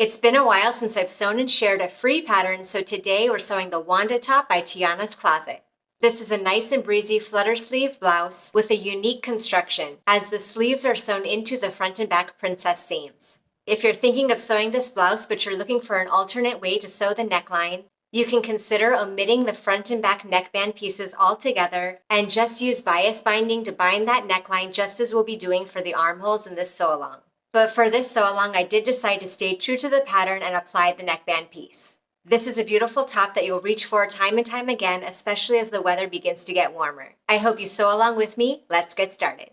It's been a while since I've sewn and shared a free pattern, so today we're sewing the Wanda top by Tiana's Closet. This is a nice and breezy flutter sleeve blouse with a unique construction, as the sleeves are sewn into the front and back princess seams. If you're thinking of sewing this blouse but you're looking for an alternate way to sew the neckline, you can consider omitting the front and back neckband pieces altogether and just use bias binding to bind that neckline, just as we'll be doing for the armholes in this sew-along. But for this sew-along, I did decide to stay true to the pattern and apply the neckband piece. This is a beautiful top that you'll reach for time and time again, especially as the weather begins to get warmer. I hope you sew along with me. Let's get started.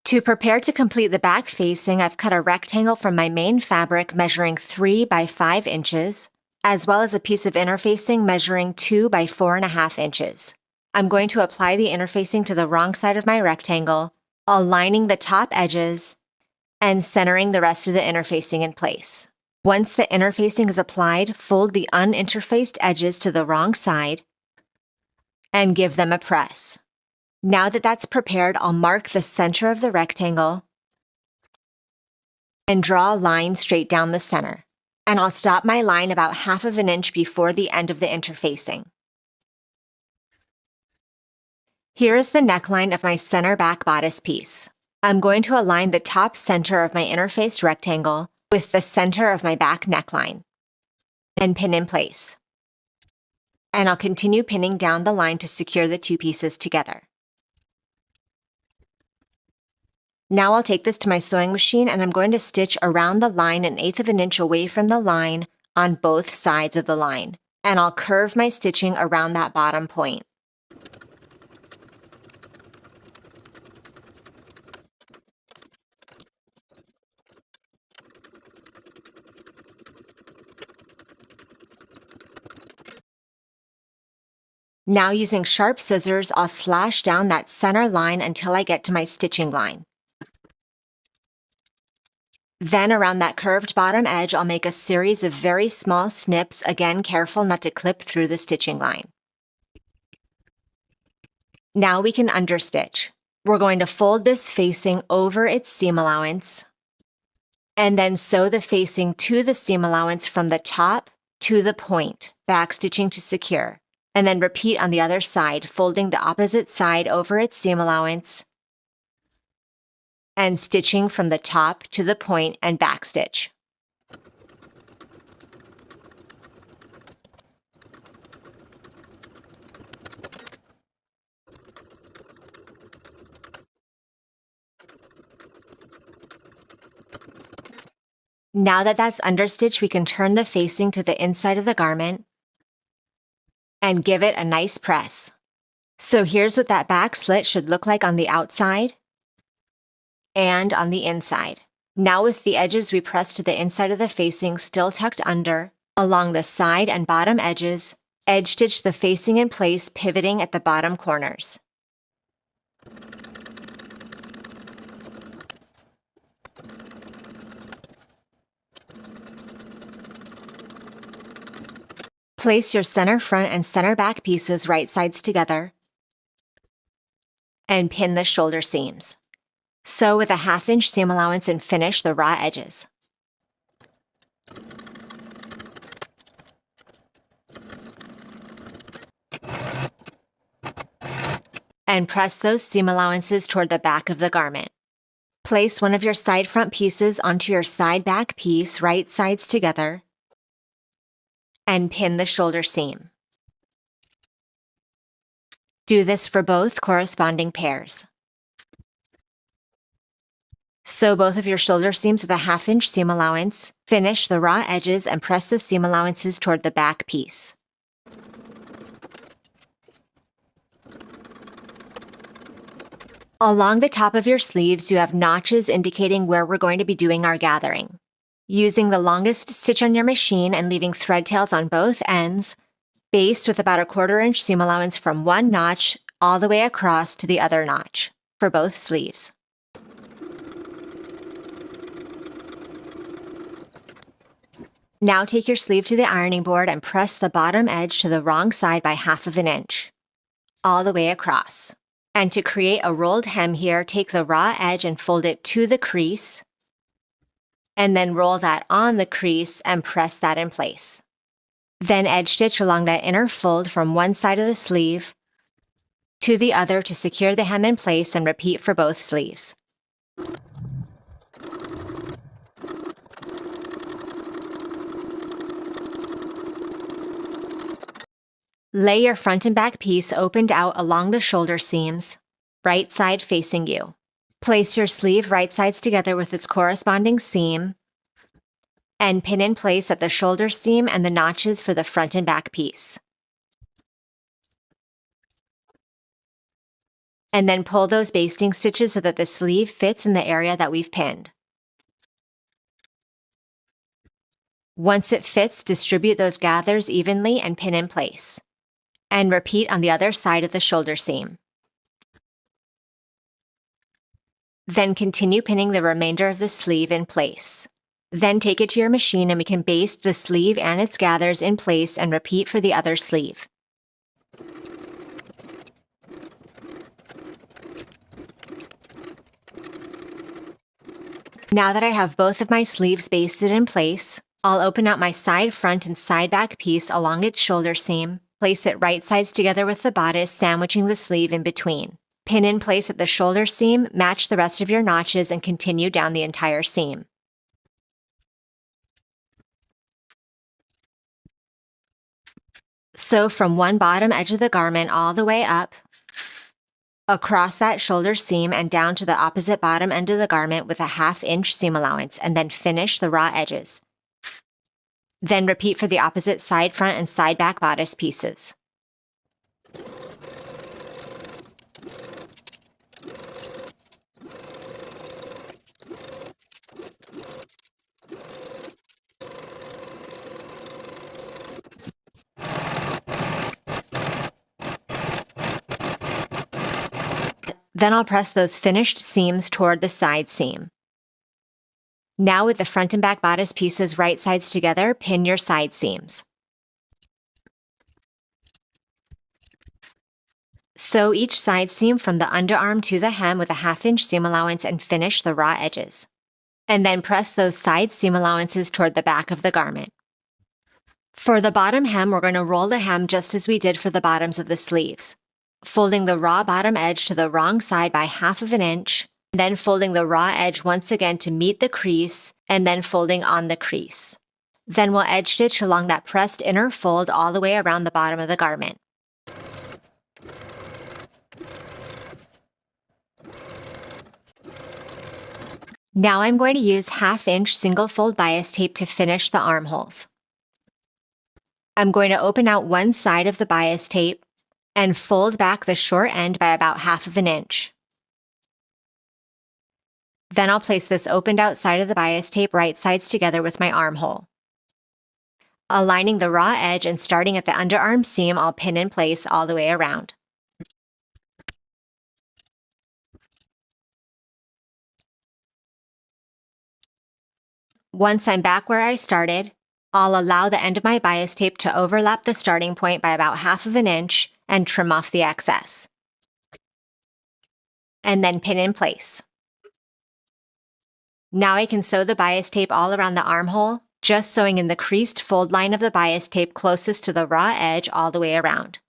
To prepare to complete the back facing, I've cut a rectangle from my main fabric measuring 3 by 5 inches, as well as a piece of interfacing measuring 2 by 4.5 inches. I'm going to apply the interfacing to the wrong side of my rectangle, aligning the top edges, and centering the rest of the interfacing in place. Once the interfacing is applied, fold the uninterfaced edges to the wrong side and give them a press. Now that that's prepared, I'll mark the center of the rectangle and draw a line straight down the center. And I'll stop my line about 1/2 inch before the end of the interfacing. Here is the neckline of my center back bodice piece. I'm going to align the top center of my interfaced rectangle with the center of my back neckline and pin in place. And I'll continue pinning down the line to secure the two pieces together. Now I'll take this to my sewing machine and I'm going to stitch around the line 1/8 inch away from the line on both sides of the line. And I'll curve my stitching around that bottom point. Now using sharp scissors, I'll slash down that center line until I get to my stitching line. Then around that curved bottom edge, I'll make a series of very small snips, again careful not to clip through the stitching line. Now we can understitch. We're going to fold this facing over its seam allowance and then sew the facing to the seam allowance from the top to the point, backstitching to secure, and then repeat on the other side, folding the opposite side over its seam allowance and stitching from the top to the point and backstitch. Now that that's understitched, we can turn the facing to the inside of the garment and give it a nice press. So here's what that back slit should look like on the outside and on the inside. Now with the edges we press to the inside of the facing still tucked under, along the side and bottom edges, edge stitch the facing in place, pivoting at the bottom corners. Place your center front and center back pieces right sides together and pin the shoulder seams. Sew with a 1/2 inch seam allowance and finish the raw edges. And press those seam allowances toward the back of the garment. Place one of your side front pieces onto your side back piece, right sides together, and pin the shoulder seam. Do this for both corresponding pairs. Sew both of your shoulder seams with a 1/2 inch seam allowance, finish the raw edges, and press the seam allowances toward the back piece. Along the top of your sleeves, you have notches indicating where we're going to be doing our gathering. Using the longest stitch on your machine and leaving thread tails on both ends, baste with about a 1/4 inch seam allowance from one notch all the way across to the other notch for both sleeves. Now take your sleeve to the ironing board and press the bottom edge to the wrong side by 1/2 inch, all the way across. And to create a rolled hem here, take the raw edge and fold it to the crease and then roll that on the crease and press that in place. Then edge stitch along that inner fold from one side of the sleeve to the other to secure the hem in place, and repeat for both sleeves. Lay your front and back piece opened out along the shoulder seams, right side facing you. Place your sleeve right sides together with its corresponding seam, and pin in place at the shoulder seam and the notches for the front and back piece. And then pull those basting stitches so that the sleeve fits in the area that we've pinned. Once it fits, distribute those gathers evenly and pin in place. And repeat on the other side of the shoulder seam. Then continue pinning the remainder of the sleeve in place. Then take it to your machine and we can baste the sleeve and its gathers in place and repeat for the other sleeve. Now that I have both of my sleeves basted in place, I'll open out my side front and side back piece along its shoulder seam, place it right sides together with the bodice, sandwiching the sleeve in between. Pin in place at the shoulder seam, match the rest of your notches, and continue down the entire seam. Sew from one bottom edge of the garment all the way up, across that shoulder seam and down to the opposite bottom end of the garment with a 1/2 inch seam allowance, and then finish the raw edges. Then repeat for the opposite side front and side back bodice pieces. Then I'll press those finished seams toward the side seam. Now with the front and back bodice pieces right sides together, pin your side seams. Sew each side seam from the underarm to the hem with a 1/2 inch seam allowance and finish the raw edges. And then press those side seam allowances toward the back of the garment. For the bottom hem, we're going to roll the hem just as we did for the bottoms of the sleeves, folding the raw bottom edge to the wrong side by 1/2 inch, then folding the raw edge once again to meet the crease, and then folding on the crease. Then we'll edge stitch along that pressed inner fold all the way around the bottom of the garment. Now I'm going to use 1/2 inch single fold bias tape to finish the armholes. I'm going to open out one side of the bias tape and fold back the short end by about 1/2 inch. Then I'll place this opened out side of the bias tape right sides together with my armhole. Aligning the raw edge and starting at the underarm seam, I'll pin in place all the way around. Once I'm back where I started, I'll allow the end of my bias tape to overlap the starting point by about 1/2 inch and trim off the excess. And then pin in place. Now I can sew the bias tape all around the armhole, just sewing in the creased fold line of the bias tape closest to the raw edge all the way around.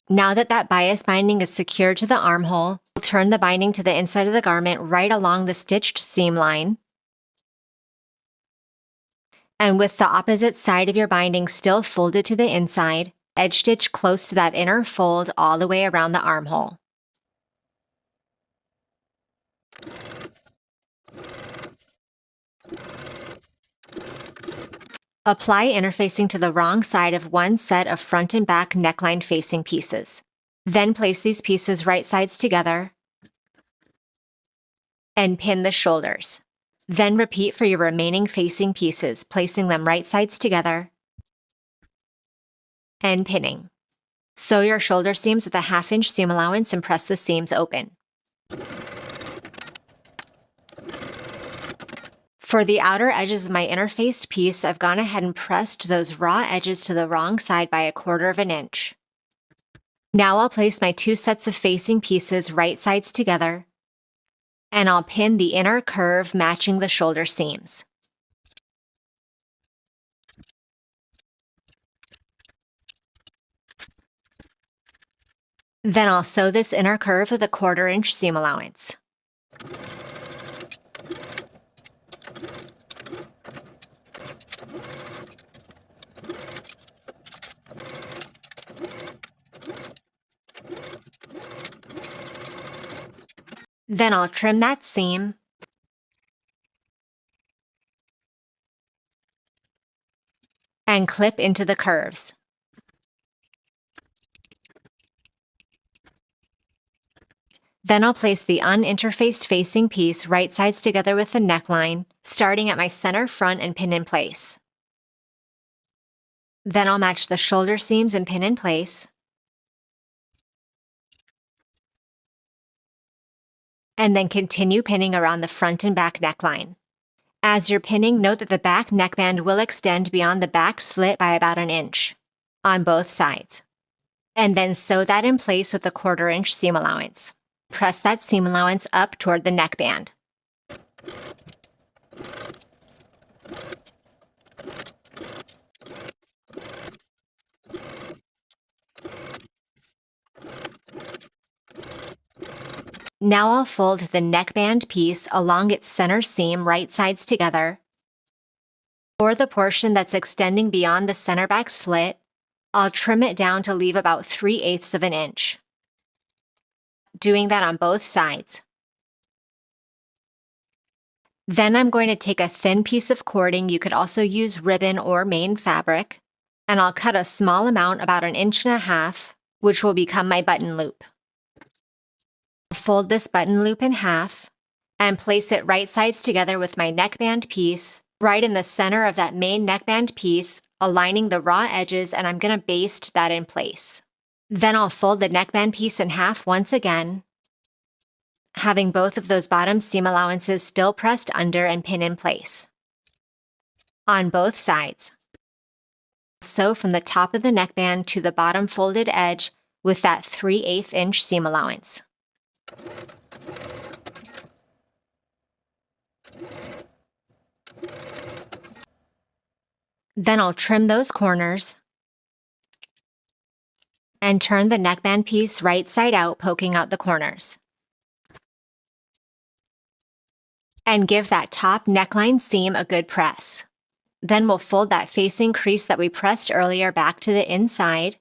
Now that bias binding is secured to the armhole, we'll turn the binding to the inside of the garment right along the stitched seam line. And with the opposite side of your binding still folded to the inside, edge stitch close to that inner fold all the way around the armhole. Apply interfacing to the wrong side of one set of front and back neckline facing pieces. Then place these pieces right sides together and pin the shoulders. Then repeat for your remaining facing pieces, placing them right sides together and pinning. Sew your shoulder seams with a 1/2 inch seam allowance and press the seams open. For the outer edges of my interfaced piece, I've gone ahead and pressed those raw edges to the wrong side by 1/4 of an inch. Now I'll place my 2 sets of facing pieces right sides together, and I'll pin the inner curve matching the shoulder seams. Then I'll sew this inner curve with a 1/4 inch seam allowance. Then I'll trim that seam and clip into the curves. Then I'll place the uninterfaced facing piece right sides together with the neckline, starting at my center front and pin in place. Then I'll match the shoulder seams and pin in place. And then continue pinning around the front and back neckline. As you're pinning, note that the back neckband will extend beyond the back slit by about 1 inch on both sides. And then sew that in place with a 1/4 inch seam allowance. Press that seam allowance up toward the neckband. Now I'll fold the neckband piece along its center seam right sides together. For the portion that's extending beyond the center back slit, I'll trim it down to leave about 3/8 of an inch. Doing that on both sides. Then I'm going to take a thin piece of cording, you could also use ribbon or main fabric, and I'll cut a small amount, about 1.5 inches, which will become my button loop. Fold this button loop in half and place it right sides together with my neckband piece right in the center of that main neckband piece, aligning the raw edges, and I'm going to baste that in place. Then I'll fold the neckband piece in half once again, having both of those bottom seam allowances still pressed under and pin in place. On both sides. Sew from the top of the neckband to the bottom folded edge with that 3/8 inch seam allowance. Then I'll trim those corners and turn the neckband piece right side out, poking out the corners. And give that top neckline seam a good press. Then we'll fold that facing crease that we pressed earlier back to the inside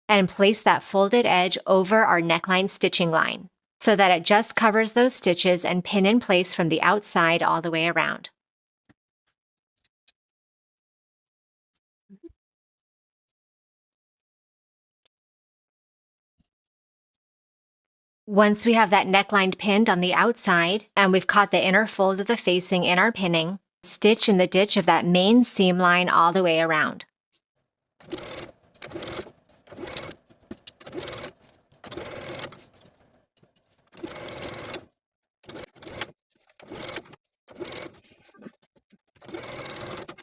and place that folded edge over our neckline stitching line so that it just covers those stitches, and pin in place from the outside all the way around. Once we have that neckline pinned on the outside and we've caught the inner fold of the facing in our pinning, stitch in the ditch of that main seam line all the way around.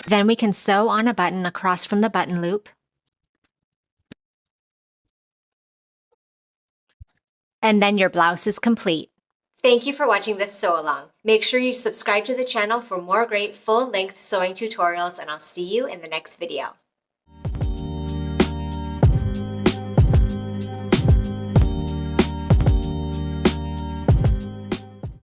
Then we can sew on a button across from the button loop. And then your blouse is complete. Thank you for watching this sew along. Make sure you subscribe to the channel for more great full-length sewing tutorials, and I'll see you in the next video.